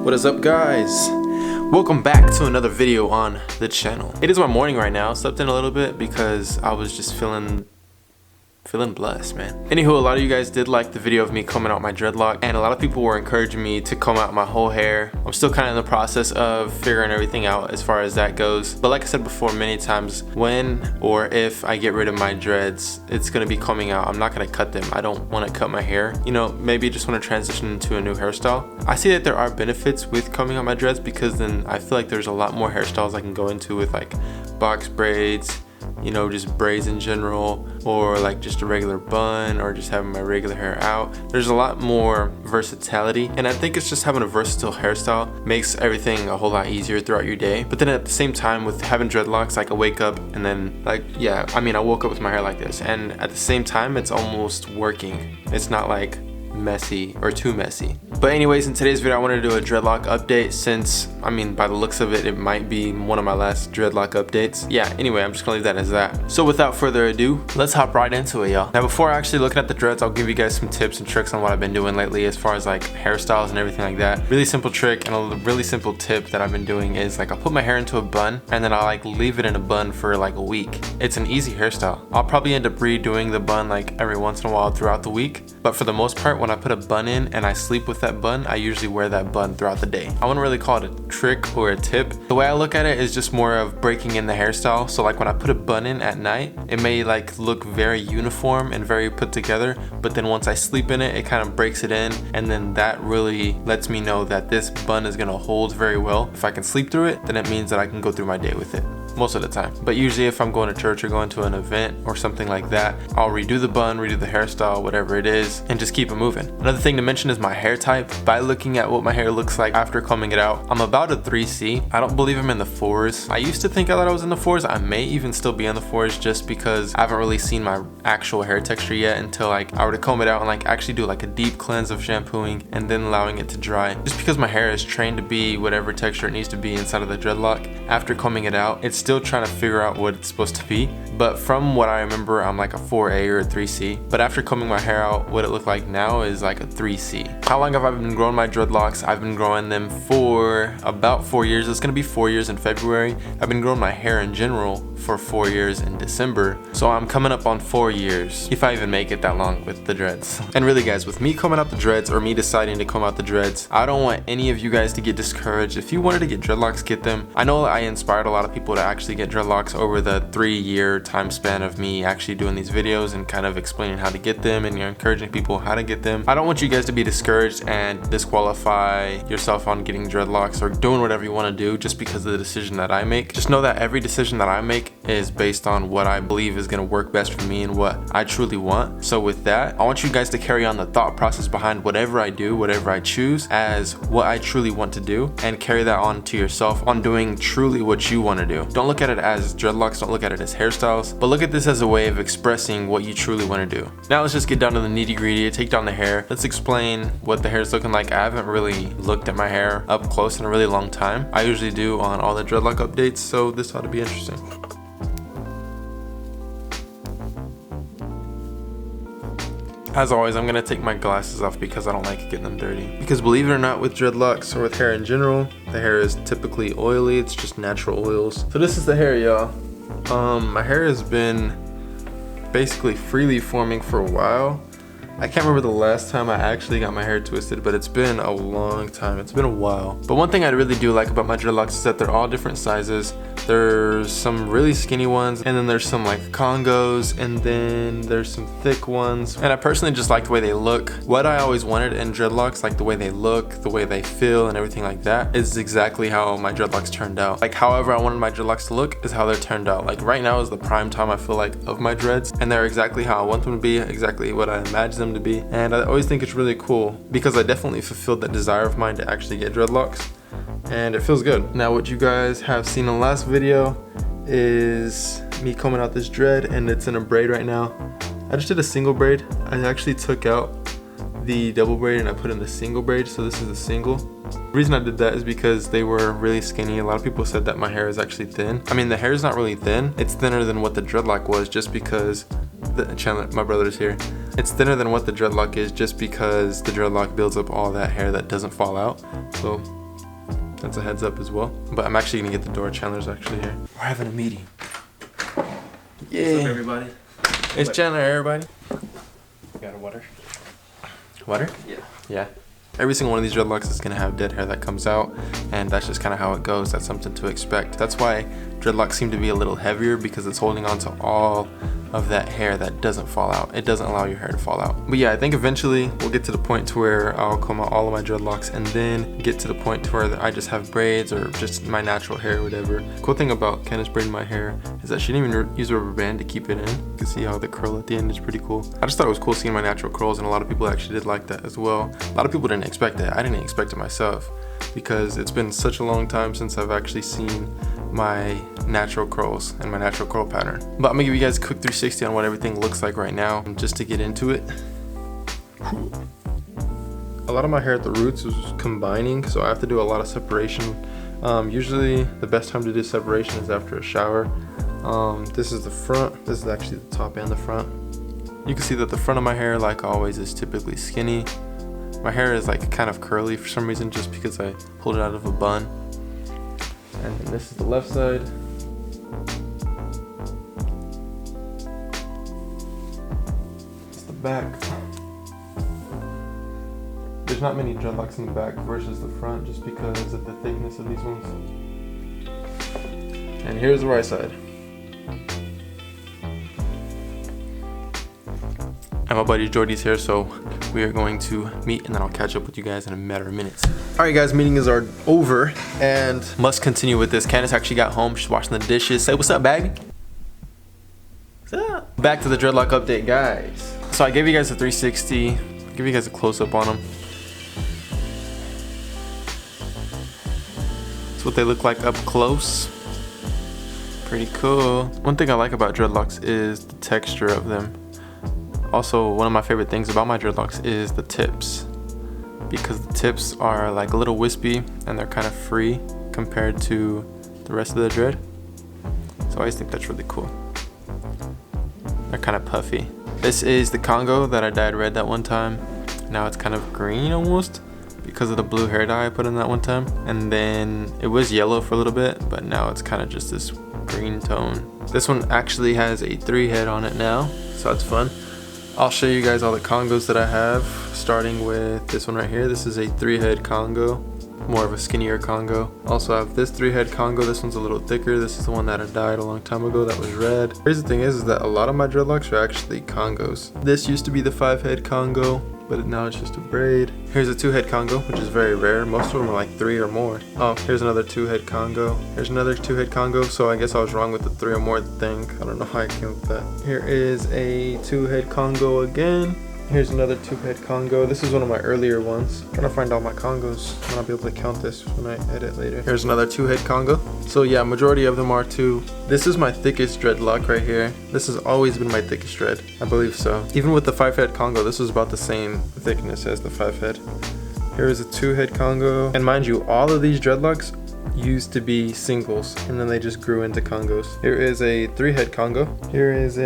What is up, guys? Welcome back to another video on the channel. It is my morning right now. Slept in a little bit because I was just feeling blessed, man. Anywho, a lot of you guys did like the video of me combing out my dreadlock, and a lot of people were encouraging me to comb out my whole hair. I'm still kind of in the process of figuring everything out as far as that goes, but like I said before many times, when or if I get rid of my dreads, it's gonna be combing out. I'm not gonna cut them. I don't want to cut my hair, you know, maybe just want to transition into a new hairstyle. I see that there are benefits with combing out my dreads because then I feel like there's a lot more hairstyles I can go into with, like box braids, you know, just braids in general, or like just a regular bun, or just having my regular hair out. There's a lot more versatility, and I think it's just having a versatile hairstyle makes everything a whole lot easier throughout your day. But then at the same time, with having dreadlocks, like I wake up and then I woke up with my hair like this, and at the same time it's almost working. It's not like messy or too messy. But anyways, in today's video I wanted to do a dreadlock update, since I mean, by the looks of it, it might be one of my last dreadlock updates. Yeah, anyway, I'm just gonna leave that as that. So without further ado, let's hop right into it, y'all. Now before actually looking at the dreads, I'll give you guys some tips and tricks on what I've been doing lately as far as like hairstyles and everything like that. Really simple trick and a really simple tip that I've been doing is like I'll put my hair into a bun and then I'll like leave it in a bun for like a week. It's an easy hairstyle. I'll probably end up redoing the bun like every once in a while throughout the week, but for the most part, when I put a bun in and I sleep with that bun, I usually wear that bun throughout the day. I wouldn't really call it a trick or a tip. The way I look at it is just more of breaking in the hairstyle. So like when I put a bun in at night, it may like look very uniform and very put together, but then once I sleep in it, it kind of breaks it in, and then that really lets me know that this bun is gonna hold very well. If I can sleep through it, then it means that I can go through my day with it. Most of the time. But usually if I'm going to church or going to an event or something like that, I'll redo the bun, redo the hairstyle, whatever it is, and just keep it moving. Another thing to mention is my hair type. By looking at what my hair looks like after combing it out, I'm about a 3C. I don't believe I'm in the 4s. I used to think that I was in the 4s. I may even still be in the 4s just because I haven't really seen my actual hair texture yet until like I were to comb it out and like actually do like a deep cleanse of shampooing and then allowing it to dry. Just because my hair is trained to be whatever texture it needs to be inside of the dreadlock, after combing it out, it's still trying to figure out what it's supposed to be. But from what I remember, I'm like a 4A or a 3C. But after combing my hair out, what it looked like now is like a 3C. How long have I been growing my dreadlocks? I've been growing them for about 4 years. It's gonna be 4 years in February. I've been growing my hair in general for 4 years in December. So I'm coming up on 4 years, if I even make it that long with the dreads. And really guys, with me combing out the dreads or me deciding to comb out the dreads, I don't want any of you guys to get discouraged. If you wanted to get dreadlocks, get them. I know I inspired a lot of people to actually get dreadlocks over the 3-year time span of me actually doing these videos and kind of explaining how to get them and encouraging people how to get them. I don't want you guys to be discouraged and disqualify yourself on getting dreadlocks or doing whatever you want to do just because of the decision that I make. Just know that every decision that I make is based on what I believe is going to work best for me and what I truly want. So with that, I want you guys to carry on the thought process behind whatever I do, whatever I choose, as what I truly want to do, and carry that on to yourself on doing truly what you want to do. Don't look at it as dreadlocks, don't look at it as hairstyles, but look at this as a way of expressing what you truly want to do. Now let's just get down to the nitty gritty, take down the hair. Let's explain what the hair is looking like. I haven't really looked at my hair up close in a really long time. I usually do on all the dreadlock updates, so this ought to be interesting. As always, I'm gonna take my glasses off because I don't like getting them dirty. Because believe it or not, with dreadlocks or with hair in general, the hair is typically oily. It's just natural oils. So this is the hair, y'all. My hair has been basically freely forming for a while. I can't remember the last time I actually got my hair twisted, but it's been a long time. It's been a while. But one thing I really do like about my dreadlocks is that they're all different sizes. There's some really skinny ones, and then there's some like Congos, and then there's some thick ones. And I personally just like the way they look. What I always wanted in dreadlocks, like the way they look, the way they feel, and everything like that, is exactly how my dreadlocks turned out. Like however I wanted my dreadlocks to look is how they're turned out. Like right now is the prime time I feel like of my dreads, and they're exactly how I want them to be, exactly what I imagine them to be. And I always think it's really cool because I definitely fulfilled that desire of mine to actually get dreadlocks, and it feels good. Now what you guys have seen in the last video is me combing out this dread, and it's in a braid right now. I just did a single braid. I actually took out the double braid and I put in the single braid, so this is a single. The reason I did that is because they were really skinny. A lot of people said that my hair is actually thin. I mean, the hair is not really thin. It's thinner than what the dreadlock was, just because Chandler, my brother's here. It's thinner than what the dreadlock is just because the dreadlock builds up all that hair that doesn't fall out. So That's a heads up as well. But I'm actually gonna get the door. Chandler's actually here. We're having a meeting. Yeah. What's up, everybody? It's Chandler, everybody. Got a water? Water? Yeah. Yeah. Every single one of these dreadlocks is gonna have dead hair that comes out, and that's just kind of how it goes. That's something to expect. That's why dreadlocks seem to be a little heavier, because it's holding on to all of that hair that doesn't fall out. It doesn't allow your hair to fall out. But yeah, I think eventually we'll get to the point to where I'll comb out all of my dreadlocks, and then get to the point to where I just have braids or just my natural hair or whatever. Cool thing about Candace braiding my hair is that she didn't even use a rubber band to keep it in. You can see how the curl at the end is pretty cool. I just thought it was cool seeing my natural curls, and a lot of people actually did like that as well. A lot of people didn't expect that. I didn't expect it myself, because it's been such a long time since I've actually seen my natural curls and my natural curl pattern. But I'm gonna give you guys a quick 360 on what everything looks like right now, just to get into it. A lot of my hair at the roots is combining, so I have to do a lot of separation. Usually the best time to do separation is after a shower. This is the front. This is actually the top and the front. You can see that the front of my hair, like always, is typically skinny. My hair is like kind of curly for some reason, just because I pulled it out of a bun. And then this is the left side. It's the back. There's not many dreadlocks in the back versus the front, just because of the thickness of these ones. And here's the right side. And my buddy Jordy's here, so we are going to meet, and then I'll catch up with you guys in a matter of minutes. Alright guys, meetings are over, and must continue with this. Candace actually got home. She's washing the dishes. Say what's up, baby. What's up? Back to the dreadlock update, guys. So I gave you guys a 360. I'll give you guys a close-up on them. That's what they look like up close. Pretty cool. One thing I like about dreadlocks is the texture of them. Also, one of my favorite things about my dreadlocks is the tips, because the tips are like a little wispy and they're kind of free compared to the rest of the dread. So I always think that's really cool. They're kind of puffy. This is the Congo that I dyed red that one time. Now it's kind of green almost, because of the blue hair dye I put in that one time. And then it was yellow for a little bit, but now it's kind of just this green tone. This one actually has a 3 head on it now, so that's fun. I'll show you guys all the Congos that I have, starting with this one right here. This is a 3 head Congo, more of a skinnier Congo. Also I have this 3 head Congo. This one's a little thicker. This is the one that I dyed a long time ago that was red. Here's the thing is that a lot of my dreadlocks are actually Congos. This used to be the 5 head Congo, but now it's just a braid. Here's a 2 head Congo, which is very rare. Most of them are like 3 or more. Oh, here's another 2 head Congo. Here's another 2 head Congo. So I guess I was wrong with the 3 or more thing. I don't know how I came up with that. Here is a 2 head Congo again. Here's another 2 head Congo. This is one of my earlier ones. I'm trying to find all my Congos, and I'll be able to count this when I edit later. Here's another 2 head Congo. So yeah, majority of them are 2. This is my thickest dreadlock right here. This has always been my thickest dread. I believe so. Even with the 5 head Congo, this was about the same thickness as the 5 head. Here is a 2 head Congo. And mind you, all of these dreadlocks used to be singles, and then they just grew into Congos. Here is a 3 head Congo. Here is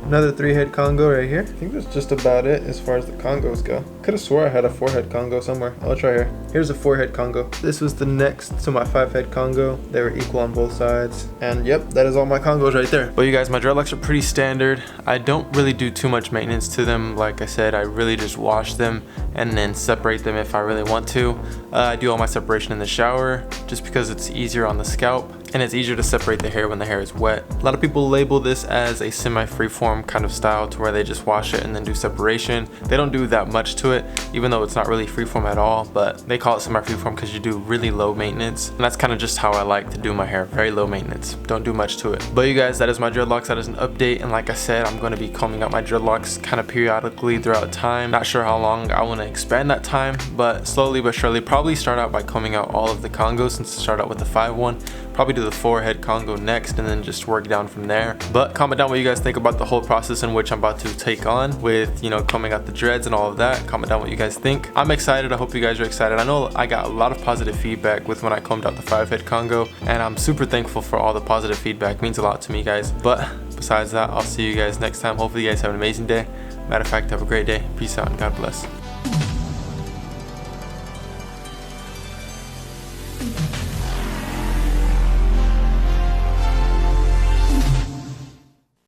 another 3 head Congo right here. I think that's just about it as far as the Congos go. Could have swore I had a 4 head Congo somewhere. I'll try here. Here's a 4 head Congo. This was the next to my 5 head Congo. They were equal on both sides. And yep, that is all my Congos right there. But you guys, my dreadlocks are pretty standard. I don't really do too much maintenance to them. Like I said, I really just wash them and then separate them if I really want to. I do all my separation in the shower just because it's easier on the scalp. And it's easier to separate the hair when the hair is wet. A lot of people label this as a semi-freeform kind of style, to where they just wash it and then do separation. They don't do that much to it, even though it's not really freeform at all, but they call it semi-freeform because you do really low maintenance. And that's kind of just how I like to do my hair, very low maintenance. Don't do much to it. But you guys, that is my dreadlocks. That is an update. And like I said, I'm going to be combing out my dreadlocks kind of periodically throughout time. Not sure how long I want to expand that time, but slowly but surely. Probably start out by combing out all of the Congos, since I start out with the 5 one. Probably do the 4 head Congo next, and then just work down from there. But comment down what you guys think about the whole process in which I'm about to take on with, you know, combing out the dreads and all of that. Comment down what you guys think. I'm excited. I hope you guys are excited. I know I got a lot of positive feedback with when I combed out the 5 head Congo, and I'm super thankful for all the positive feedback. It means a lot to me, guys. But besides that, I'll see you guys next time. Hopefully you guys have an amazing day. Matter of fact, have a great day. Peace out and God bless.